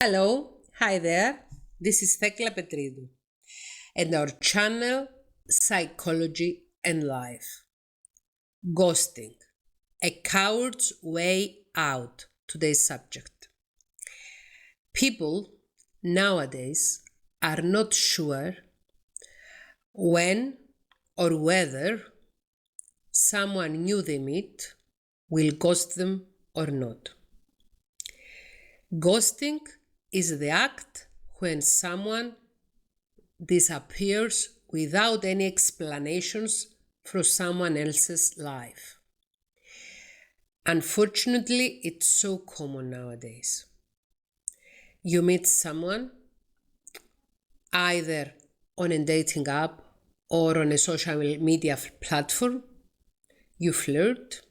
Hello, hi there. This is Thekla Petridou and our channel Psychology and Life. Ghosting, a coward's way out. Today's subject. People nowadays are not sure when or whether someone new they meet will ghost them or not. Ghosting is the act when someone disappears without any explanations from someone else's life. Unfortunately, it's so common nowadays. You meet someone either on a dating app or on a social media platform, you flirt,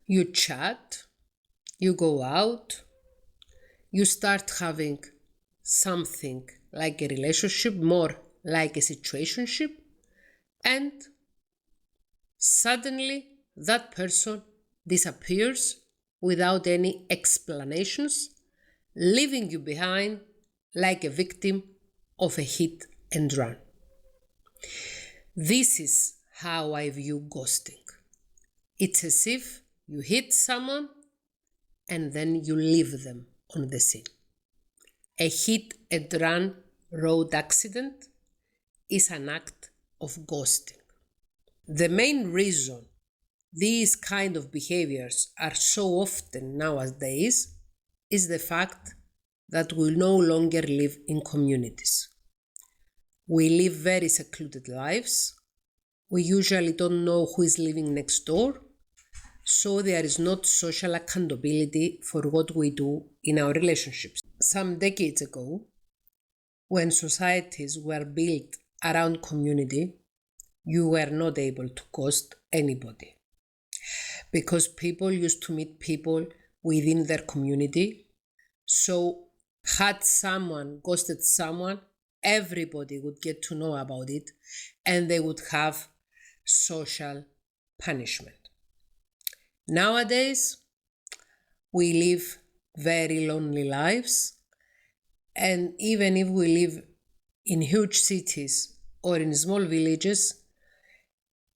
you chat, you go out, you start having something like a relationship, more like a situationship, and suddenly that person disappears without any explanations, leaving you behind like a victim of a hit and run. This is how I view ghosting. It's as if you hit someone and then you leave them on the scene. A hit and run road accident is an act of ghosting. The main reason these kind of behaviors are so often nowadays is the fact that we no longer live in communities. We live very secluded lives. We usually don't know who is living next door, so there is not social accountability for what we do in our relationships. Some decades ago, when societies were built around community, you were not able to ghost anybody because people used to meet people within their community. So had someone ghosted someone, everybody would get to know about it and they would have social punishment. Nowadays, we live very lonely lives, and even if we live in huge cities or in small villages,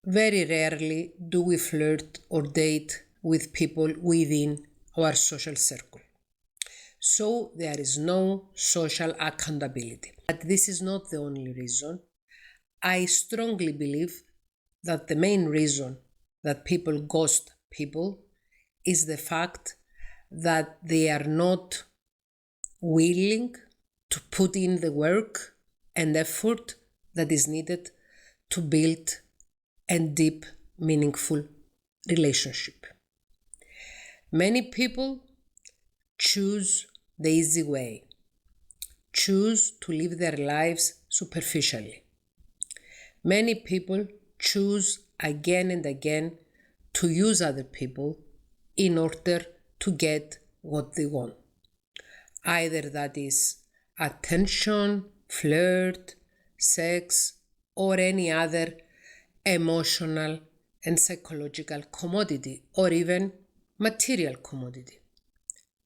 very rarely do we flirt or date with people within our social circle. So there is no social accountability. But this is not the only reason. I strongly believe that the main reason that people ghost people is the fact that they are not willing to put in the work and effort that is needed to build a deep, meaningful relationship. Many people choose the easy way, choose to live their lives superficially. Many people choose again and again to use other people in order to get what they want. Either that is attention, flirt, sex, or any other emotional and psychological commodity, or even material commodity.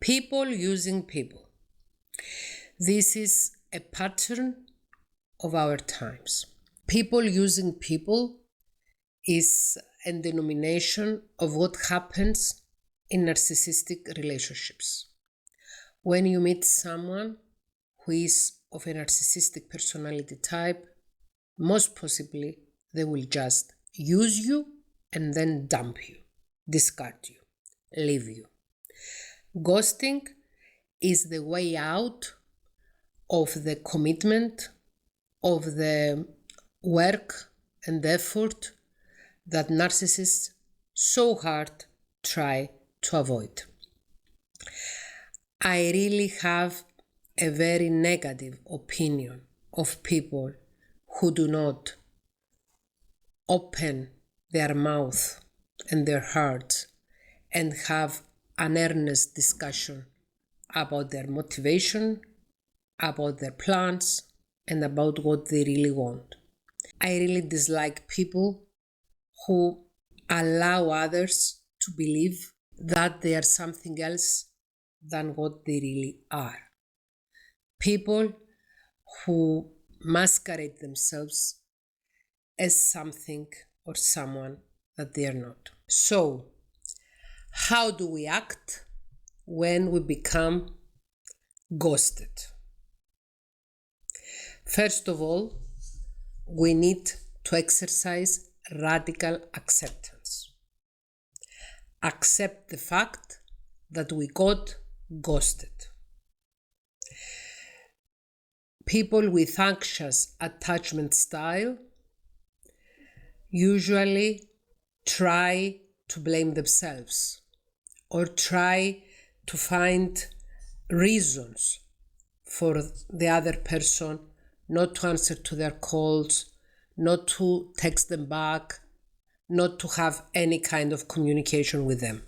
People using people. This is a pattern of our times. People using people is a denomination of what happens in narcissistic relationships. When you meet someone who is of a narcissistic personality type, most possibly they will just use you and then dump you, discard you, leave you. Ghosting is the way out of the commitment, of the work and effort that narcissists so hard try to avoid. I really have a very negative opinion of people who do not open their mouth and their hearts and have an earnest discussion about their motivation, about their plans, and about what they really want. I really dislike people who allow others to believe that they are something else than what they really are. People who masquerade themselves as something or someone that they are not. So, how do we act when we become ghosted? First of all, we need to exercise radical acceptance. Accept the fact that we got ghosted. People with anxious attachment style usually try to blame themselves or try to find reasons for the other person not to answer to their calls, not to text them back, not to have any kind of communication with them.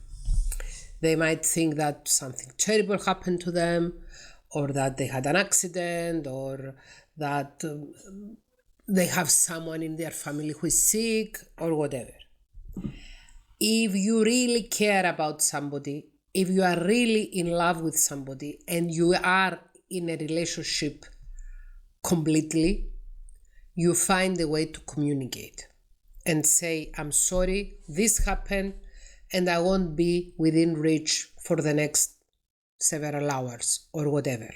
They might think that something terrible happened to them, or that they had an accident, or that they have someone in their family who is sick, or whatever. If you really care about somebody, if you are really in love with somebody, and you are in a relationship completely, you find a way to communicate and say, I'm sorry, this happened, and I won't be within reach for the next several hours or whatever.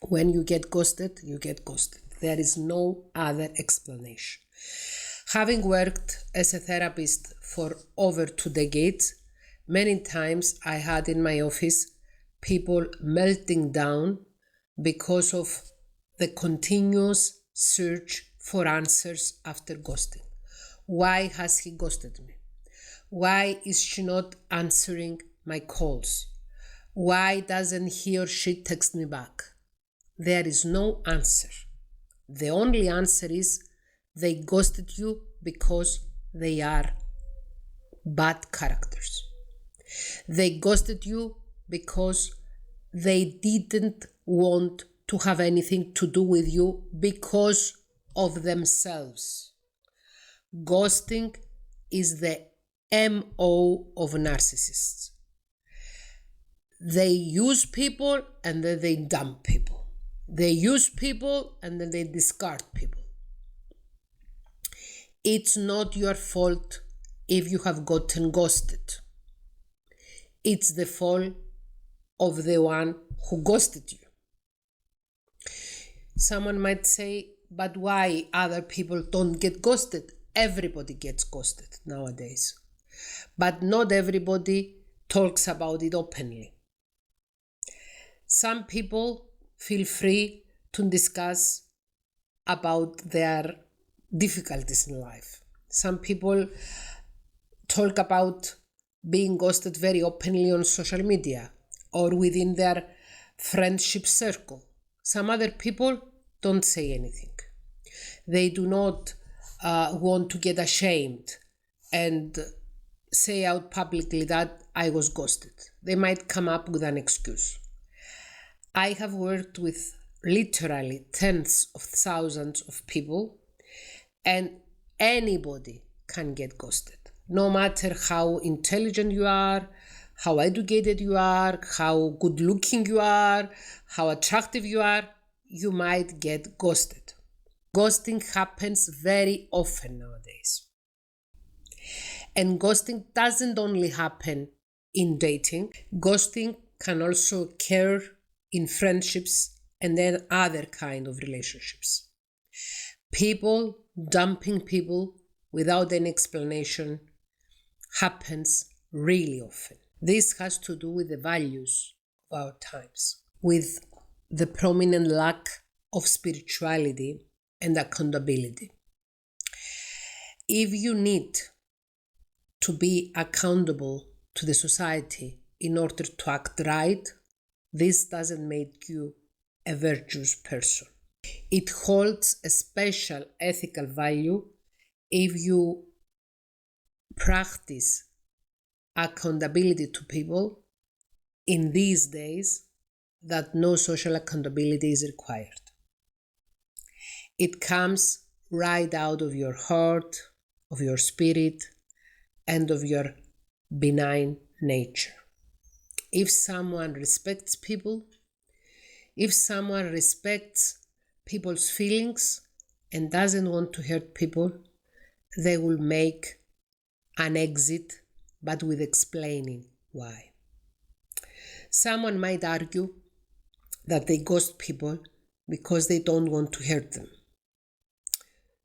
When you get ghosted, you get ghosted. There is no other explanation. Having worked as a therapist for over 2 decades, many times I had in my office people melting down because of the continuous search for answers after ghosting. Why has he ghosted me? Why is she not answering my calls? Why doesn't he or she text me back? There is no answer. The only answer is they ghosted you because they are bad characters. They ghosted you because they didn't want to have anything to do with you because of themselves. Ghosting is the MO of narcissists. They use people and then they dump people. They use people and then they discard people. It's not your fault if you have gotten ghosted. It's the fault of the one who ghosted you. Someone might say, but why other people don't get ghosted? Everybody gets ghosted nowadays. But not everybody talks about it openly. Some people feel free to discuss about their difficulties in life. Some people talk about being ghosted very openly on social media or within their friendship circle. Some other people don't say anything. They do not want to get ashamed and say out publicly that I was ghosted. They might come up with an excuse. I have worked with literally tens of thousands of people, and anybody can get ghosted. No matter how intelligent you are, how educated you are, how good looking you are, how attractive you are, you might get ghosted. Ghosting happens very often nowadays. And ghosting doesn't only happen in dating. Ghosting can also occur in friendships and then other kind of relationships. People dumping people without any explanation happens really often. This has to do with the values of our times, with the prominent lack of spirituality and accountability. If you need to be accountable to the society in order to act right, this doesn't make you a virtuous person. It holds a special ethical value if you practice accountability to people in these days that no social accountability is required. It comes right out of your heart, of your spirit, and of your benign nature. If someone respects people, If someone respects people's feelings and doesn't want to hurt people, they will make an exit, but with explaining why. Someone might argue that they ghost people because they don't want to hurt them.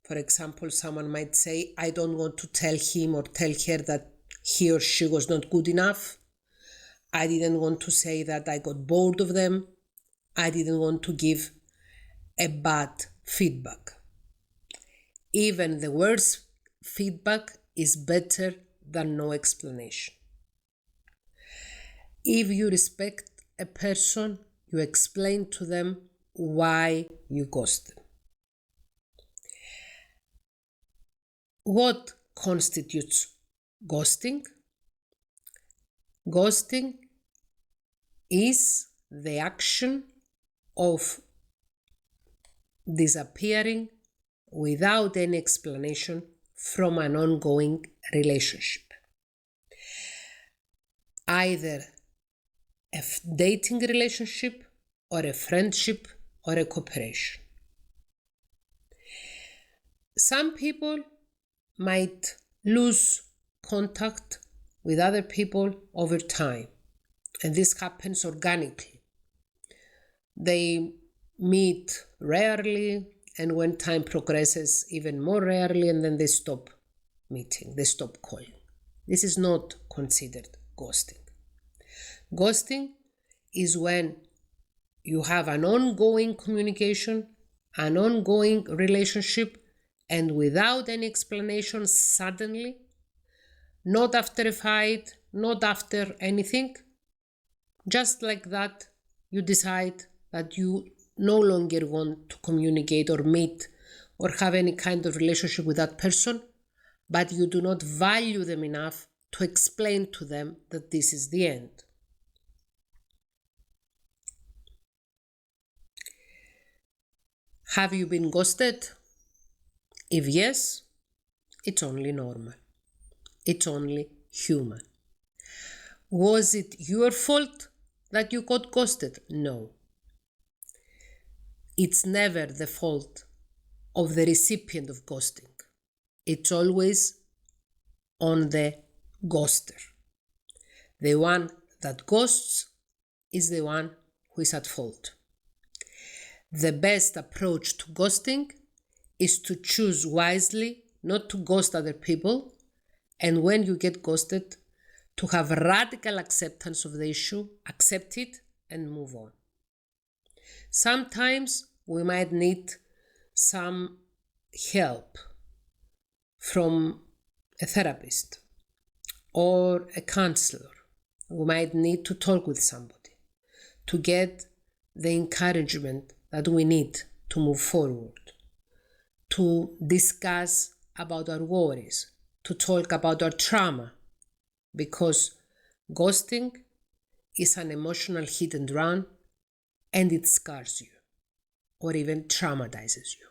For example, someone might say, I don't want to tell him or tell her that he or she was not good enough. I didn't want to say that I got bored of them. I didn't want to give a bad feedback. Even the worst feedback is better than no explanation. If you respect a person, you explain to them why you ghost them. What constitutes ghosting? Ghosting is the action of disappearing without any explanation from an ongoing relationship. Either a dating relationship or a friendship or a cooperation. Some people might lose contact with other people over time, and this happens organically. They meet rarely, and when time progresses, even more rarely, and then they stop meeting, they stop calling. This is not considered ghosting. Ghosting is when you have an ongoing communication, an ongoing relationship, and without any explanation, suddenly, not after a fight, not after anything, just like that, you decide that you no longer want to communicate or meet or have any kind of relationship with that person, but you do not value them enough to explain to them that this is the end. Have you been ghosted? If yes, it's only normal. It's only human. Was it your fault that you got ghosted? No. It's never the fault of the recipient of ghosting. It's always on the ghoster. The one that ghosts is the one who is at fault. The best approach to ghosting is to choose wisely, not to ghost other people, and when you get ghosted, to have radical acceptance of the issue, accept it, and move on. Sometimes we might need some help from a therapist or a counselor. We might need to talk with somebody to get the encouragement that we need to move forward, to discuss about our worries, to talk about our trauma, because ghosting is an emotional hit and run, and it scars you or even traumatizes you.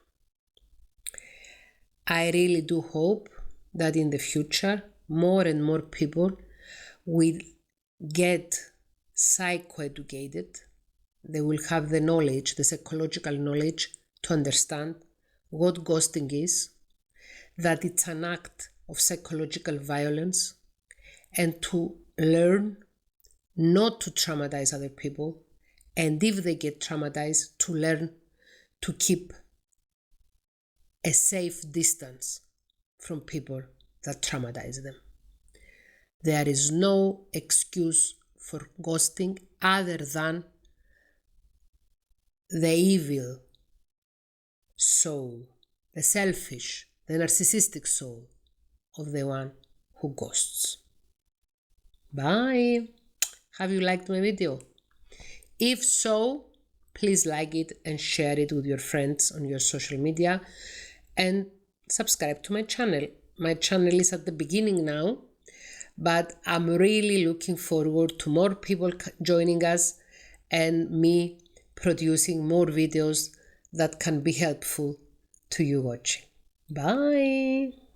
I really do hope that in the future, more and more people will get psychoeducated. They will have the knowledge, the psychological knowledge to understand what ghosting is, that it's an act of psychological violence, and to learn not to traumatize other people, and if they get traumatized, to learn to keep a safe distance from people that traumatize them. There is no excuse for ghosting other than the evil soul, the selfish, the narcissistic soul of the one who ghosts. Bye! Have you liked my video? If so, please like it and share it with your friends on your social media, and subscribe to my channel. My channel is at the beginning now, but I'm really looking forward to more people joining us and me producing more videos that can be helpful to you watching. Bye!